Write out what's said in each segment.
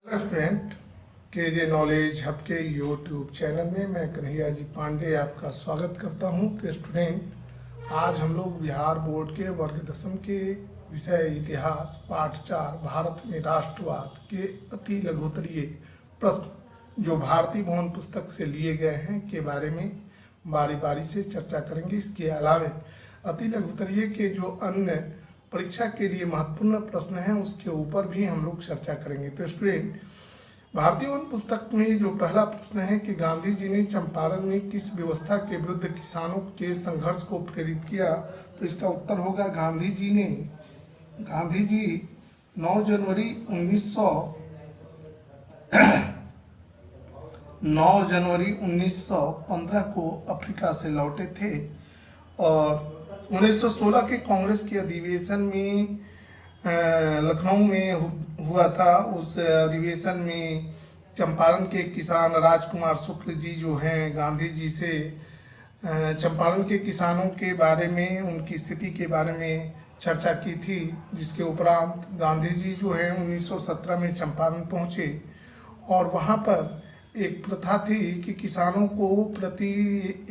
Student KJ knowledge hub के YouTube channel में मैं कन्हैया जी पांडे आपका स्वागत करता हूं। तो स्टूडेंट, आज हम लोग बिहार बोर्ड के वर्ग दसम के विषय इतिहास पाठ 4 भारत में राष्ट्रवाद के अति लघुत्तरीय प्रश्न जो भारतीय भवन पुस्तक से लिए गए हैं के बारे में बारी बारी से चर्चा करेंगे। इसके अलावा अति लघुत्तरीय के जो अन्य परीक्षा के लिए महत्वपूर्ण प्रश्न हैं उसके ऊपर भी हम लोग चर्चा करेंगे। तो स्टूडेंट, भारतीय वन पुस्तक में जो पहला प्रश्न है कि गांधी जी ने चंपारण में किस व्यवस्था के विरुद्ध किसानों के संघर्ष को प्रेरित किया, तो इसका उत्तर होगा गांधी जी 9 जनवरी 1915 को अफ्रीका से लौटे थे और 1916 के कांग्रेस के अधिवेशन में लखनऊ में हुआ था। उस अधिवेशन में चंपारण के किसान राजकुमार शुक्ल जी जो हैं गांधी जी से चंपारण के किसानों के बारे में, उनकी स्थिति के बारे में चर्चा की थी, जिसके उपरांत गांधी जी जो हैं 1917 में चंपारण पहुंचे और वहां पर एक प्रथा थी कि किसानों को प्रति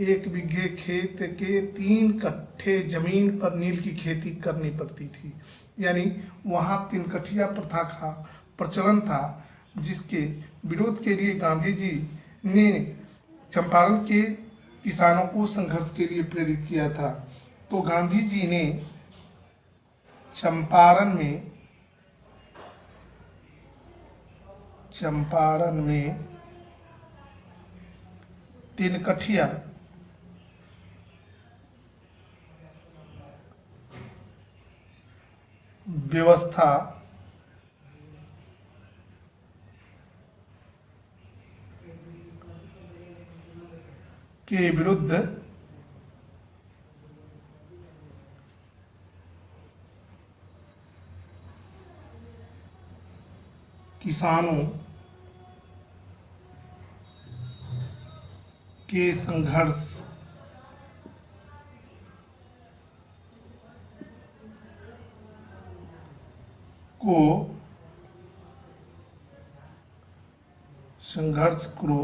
1 बीघे खेत के 3 कट्ठे जमीन पर नील की खेती करनी पड़ती थी। यानी वहाँ 3 कठिया प्रथा का प्रचलन था, जिसके विरोध के लिए गांधी जी ने चंपारण के किसानों को संघर्ष के लिए प्रेरित किया था। तो गांधी जी ने चंपारण में 3 कठिया व्यवस्था के विरुद्ध किसानों के संघर्ष को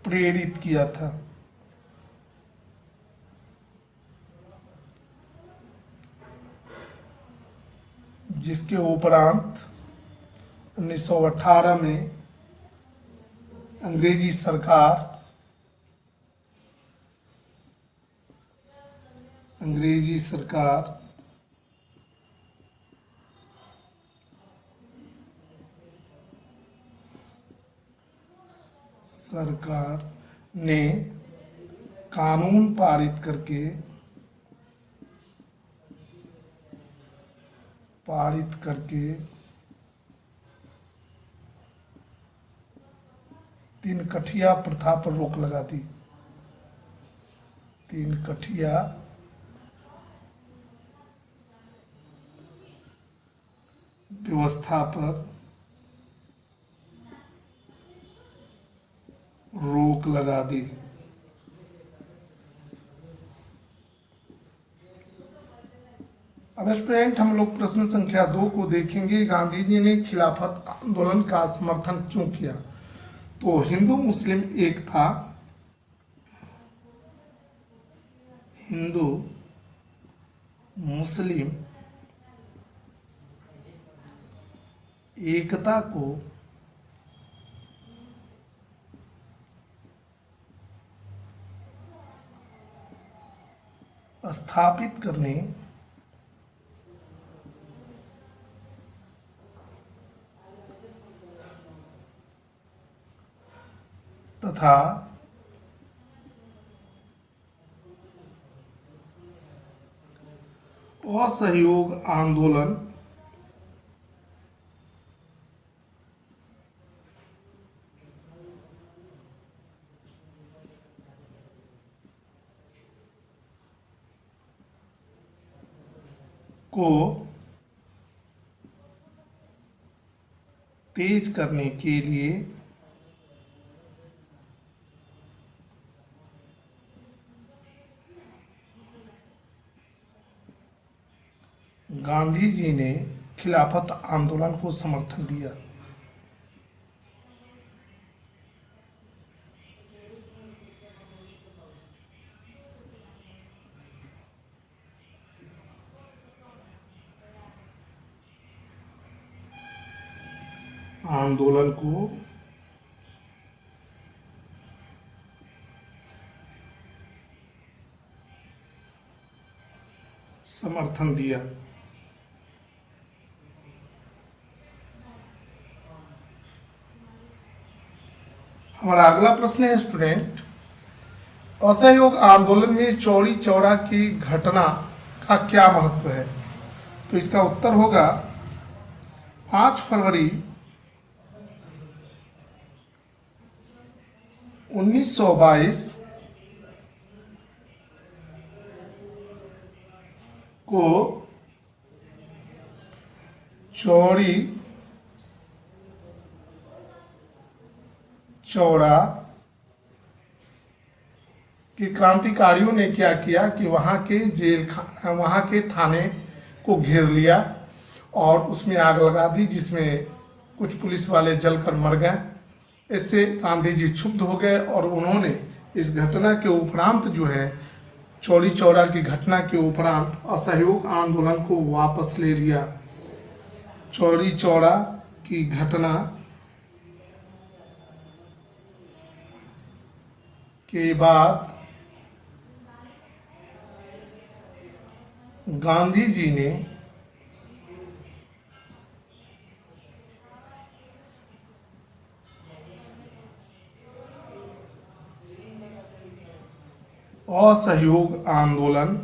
प्रेरित किया था। जिसके उपरांत 1918 में अंग्रेजी सरकार ने कानून पारित करके 3 कठिया प्रथा पर रोक लगा दी। 3 कठिया व्यवस्था पर रोक लगा दी। अब स्टूडेंट, हम लोग प्रश्न संख्या 2 को देखेंगे। गांधी जी ने खिलाफत आंदोलन का समर्थन क्यों किया? तो हिंदू मुस्लिम एकता को स्थापित करने तथा असहयोग आंदोलन को तेज करने के लिए गांधी जी ने खिलाफत आंदोलन को समर्थन दिया? आंदोलन को समर्थन दिया। हमारा अगला प्रश्न है स्टूडेंट, असहयोग आंदोलन में चौरी चौरा की घटना का क्या महत्व है? तो इसका उत्तर होगा 5 फरवरी 1922 को चौरी चौरा के क्रांतिकारियों ने क्या किया कि वहां के थाने को घेर लिया और उसमें आग लगा दी, जिसमें कुछ पुलिस वाले जलकर मर गए। इससे गांधी जी क्षुब्ध हो गए और उन्होंने इस घटना के उपरांत जो है चौरी चौरा की घटना के उपरांत असहयोग आंदोलन को वापस ले लिया। चौरी चौरा की घटना के बाद गांधी जी ने असहयोग आंदोलन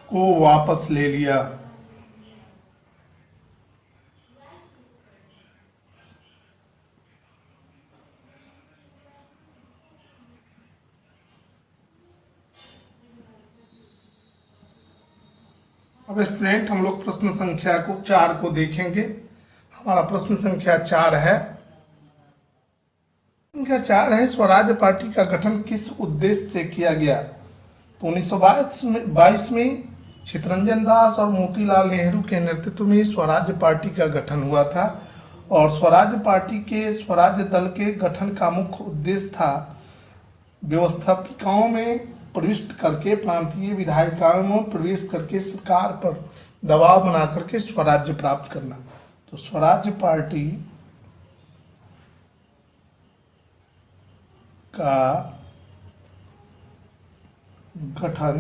को वापस ले लिया। अब स्टूडेंट हम लोग प्रश्न संख्या 4 को देखेंगे। हमारा प्रश्न संख्या 4 है, स्वराज पार्टी का गठन किस उद्देश्य से किया गया? तो 1922 में चित्तरंजन दास और मोतीलाल नेहरू के नेतृत्व में स्वराज पार्टी का गठन हुआ था और स्वराज पार्टी के स्वराज दल के गठन का मुख्य उद्देश्य था व्यवस्थापिकाओं में प्रविष्ट करके प्रांतीय विधायिकाओं में प्रवेश करके सरकार पर दबाव बना करके स्वराज्य प्राप्त करना। तो स्वराज पार्टी का गठन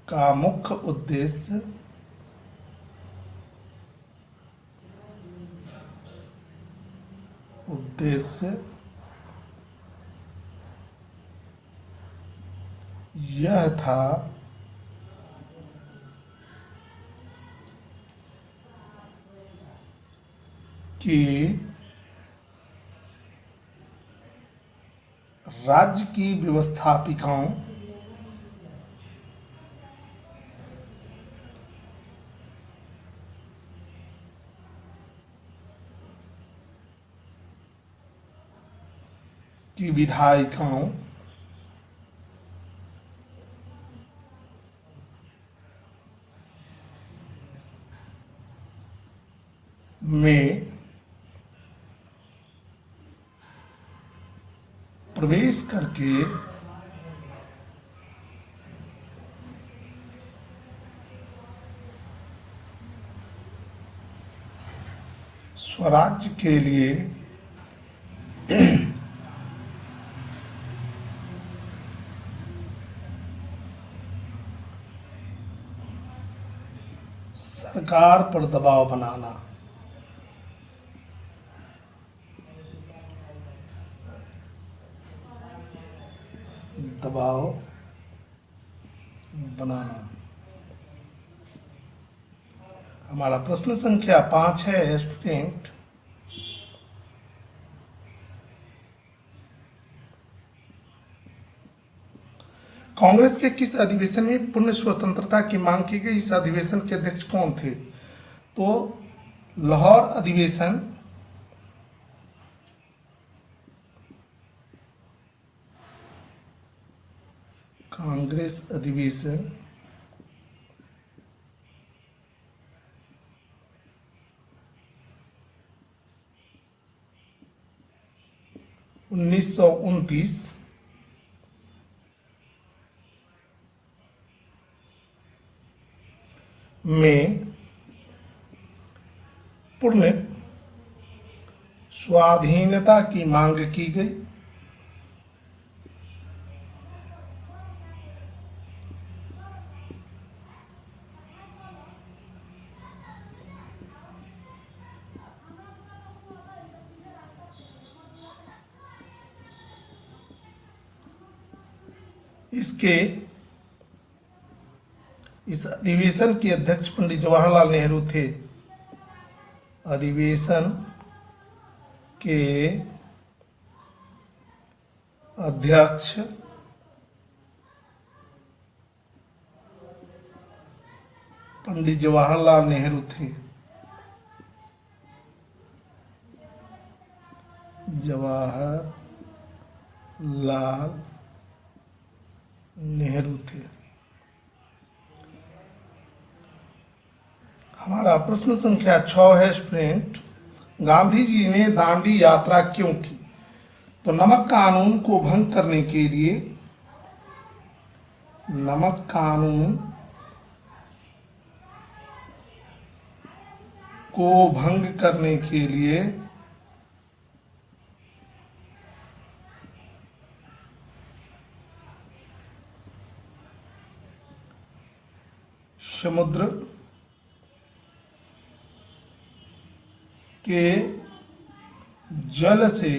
का मुख्य उद्देश्य यह था कि राज्य की व्यवस्थापिकाओं की विधायिकाओं में प्रवेश करके स्वराज्य के लिए सरकार पर दबाव बनाना। हमारा प्रश्न संख्या 5 है स्टूडेंट, कांग्रेस के किस अधिवेशन में पूर्ण स्वतंत्रता की मांग की गई? इस अधिवेशन के अध्यक्ष कौन थे? तो लाहौर अधिवेशन कांग्रेस अधिवेशन 1929 में पूर्ण स्वाधीनता की मांग की गई। इस अधिवेशन के अध्यक्ष पंडित जवाहरलाल नेहरू थे। अधिवेशन के अध्यक्ष पंडित जवाहरलाल नेहरू थे। जवाहरलाल नेहरू थे। हमारा प्रश्न संख्या 6 है स्टूडेंट, गांधी जी ने दांडी यात्रा क्यों की? तो नमक कानून को भंग करने के लिए, नमक कानून को भंग करने के लिए समुद्र के जल से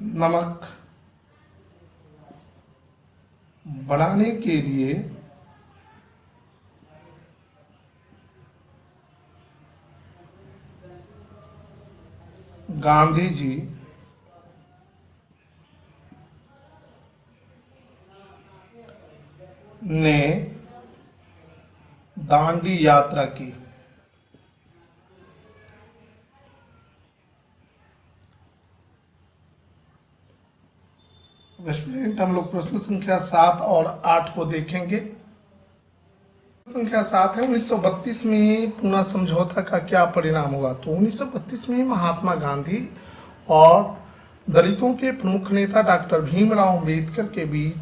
नमक बनाने के लिए गांधी जी ने दांडी यात्रा की। स्टूडेंट हम लोग प्रश्न संख्या 7 और 8 को देखेंगे। संख्या 7 है, 1932 में पूना समझौता का क्या परिणाम हुआ? तो 1932 में महात्मा गांधी और दलितों के प्रमुख नेता डॉक्टर भीमराव अंबेडकर के बीच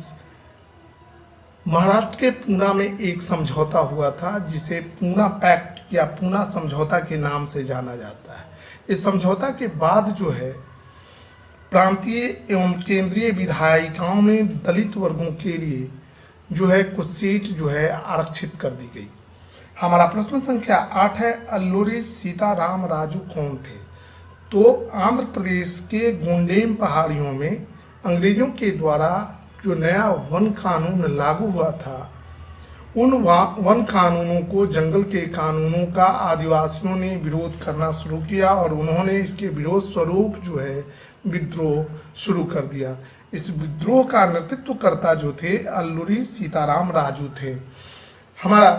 महाराष्ट्र के पूना में एक समझौता हुआ था, जिसे पूना पैक्ट या पूना समझौता के नाम से जाना जाता है। इस समझौता के बाद जो है प्रांतीय एवं केंद्रीय विधायिकाओं में दलित वर्गों के लिए जो है कुछ सीट जो है आरक्षित कर दी गई। हमारा प्रश्न संख्या 8 है, अल्लूरी सीताराम राजू कौन थे? तो आंध्र प्रदेश के गोंडेम पहाड़ियों में अंग्रेजों के द्वारा जो नया वन कानून लागू हुआ था, उन वन कानूनों को, जंगल के कानूनों का आदिवासियों ने विरोध करना शुरू किया और उन्होंने इसके विरोध स्वरूप जो है विद्रोह शुरू कर दिया। इस विद्रोह का नेतृत्व करता जो थे अल्लूरी सीताराम राजू थे। हमारा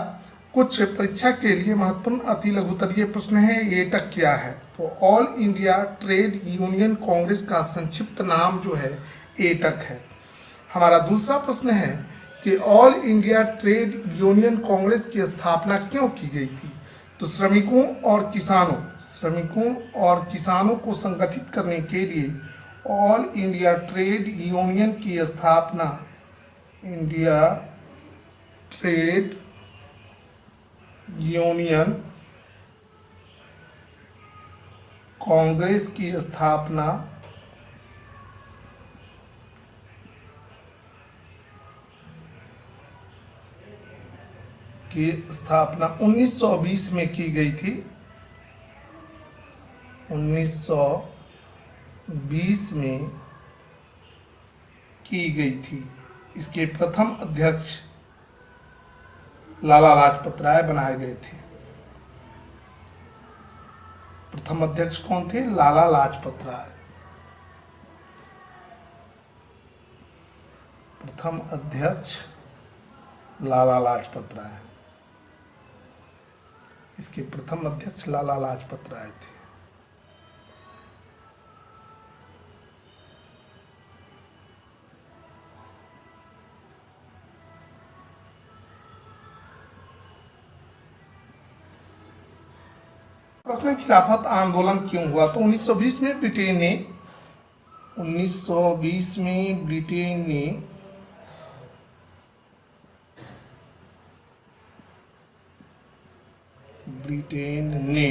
कुछ परीक्षा के लिए महत्वपूर्ण अति लघुतरीय प्रश्न है, एटक क्या है? तो all India trade union Congress का संक्षिप्त नाम जो है एटक है। हमारा दूसरा प्रश्न है कि all India trade union Congress की स्थापना क्यों की गई थी? तो श्रमिकों और किसानों को संगठित करने के लिए ऑल इंडिया ट्रेड यूनियन की स्थापना, इंडिया ट्रेड यूनियन कांग्रेस की स्थापना की स्थापना 1920 में की गई थी। 1920 में की गई थी। इसके प्रथम अध्यक्ष लाला लाजपत राय बनाए गए थे। प्रथम अध्यक्ष कौन थे? लाला लाजपत राय। प्रथम अध्यक्ष लाला लाजपत राय। इसके प्रथम अध्यक्ष लाला लाजपत राय थे। प्रश्न, खिलाफत आंदोलन क्यों हुआ? तो 1920 में ब्रिटेन ने 1920 में ब्रिटेन ने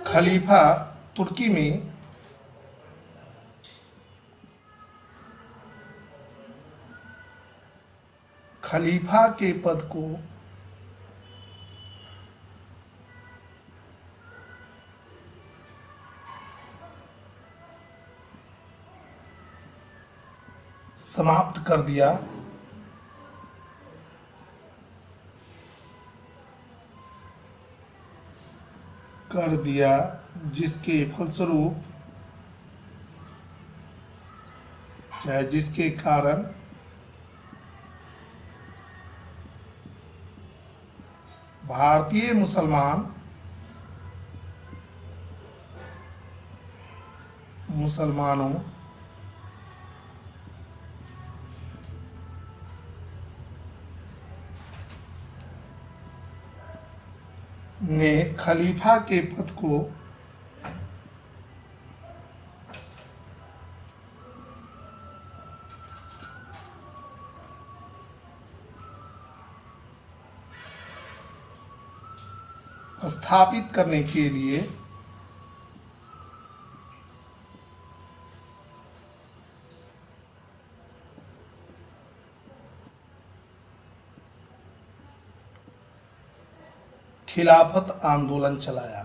खलीफा तुर्की में खलीफा के पद को समाप्त कर दिया, जिसके फलस्वरूप चाहे जिसके कारण भारतीय मुसलमानों ने खलीफा के पद को स्थापित करने के लिए खिलाफत आंदोलन चलाया।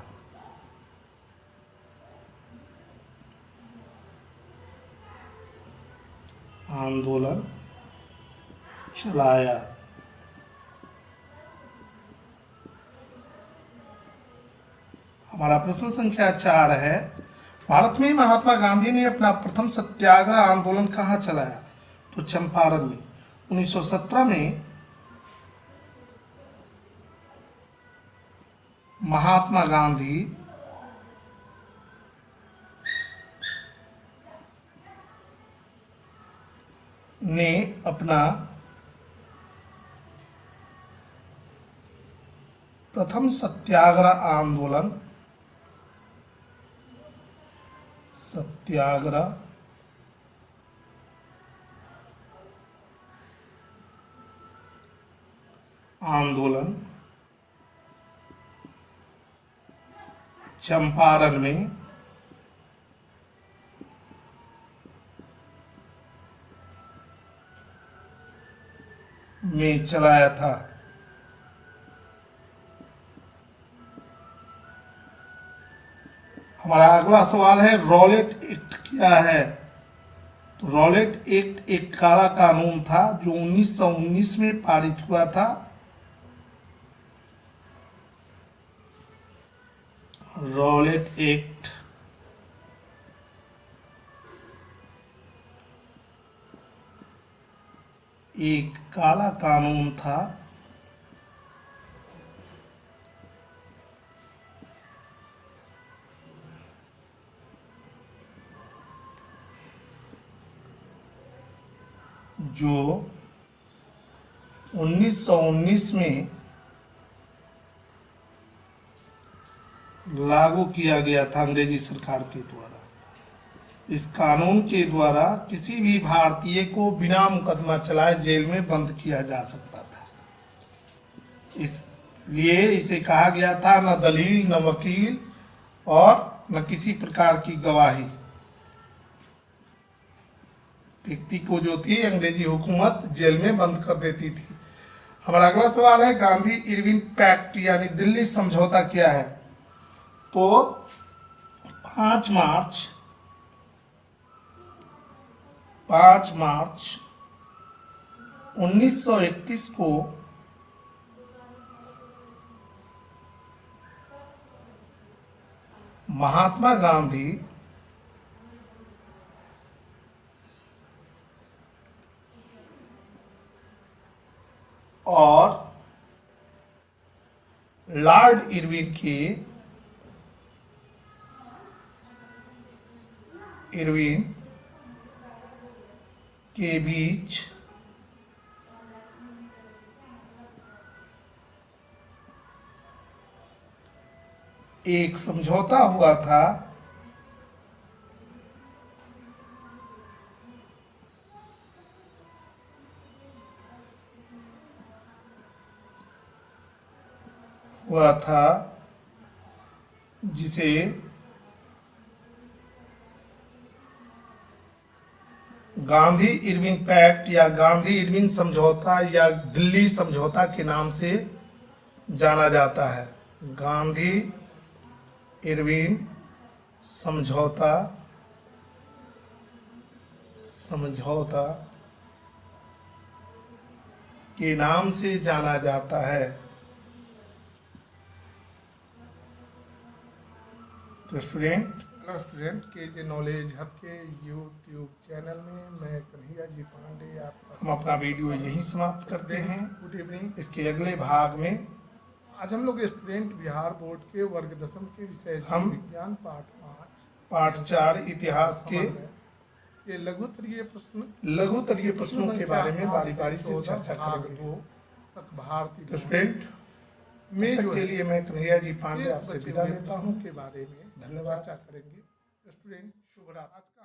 हमारा प्रश्न संख्या 4 है, भारत में महात्मा गांधी ने अपना प्रथम सत्याग्रह आंदोलन कहाँ चलाया? तो चंपारण में। 1917 में महात्मा गांधी ने अपना प्रथम सत्याग्रह आंदोलन चंपारण में चलाया था। हमारा अगला सवाल है, रॉलेट एक्ट क्या है? तो रॉलेट एक्ट एक काला कानून था जो 1919 में पारित हुआ था। रॉलेट एक्ट एक काला कानून था जो 1919 में लागू किया गया था अंग्रेजी सरकार के द्वारा। इस कानून के द्वारा किसी भी भारतीय को बिना मुकदमा चलाए जेल में बंद किया जा सकता था। इसलिए इसे कहा गया था न दलील, न वकील और न किसी प्रकार की गवाही। व्यक्ति को जो थी अंग्रेजी हुकूमत जेल में बंद कर देती थी। हमारा अगला सवाल है, गांधी इरविन पैक्ट यानी दिल्ली समझौता क्या है? तो 5 मार्च 1931 को महात्मा गांधी और लॉर्ड इरविन के बीच एक समझौता हुआ था जिसे गांधी इरविन पैक्ट या गांधी इरविन समझौता या दिल्ली समझौता के नाम से जाना जाता है। गांधी इरविन समझौता के नाम से जाना जाता है। तो स्टूडेंट के जे नॉलेज हब के यूट्यूब चैनल में मैं कन्हैया जी पांडे हम अपना वीडियो यहीं समाप्त करते हैं। Good evening. इसके अगले भाग में आज हम लोग स्टूडेंट बिहार बोर्ड के वर्ग 10 के विषय हम विज्ञान पाठ 4 इतिहास के ये लघुतरीय प्रश्नों के बारे में बारी बारी से चर्चा करेंगे। भारतीय स्टूडेंट में जो के लिए मैं कन्हैया जी पांडे आपसे विदा लेता हूँ के बारे में धन्यवाद चर्चा करेंगे। स्टूडेंट शुभ रात्रि।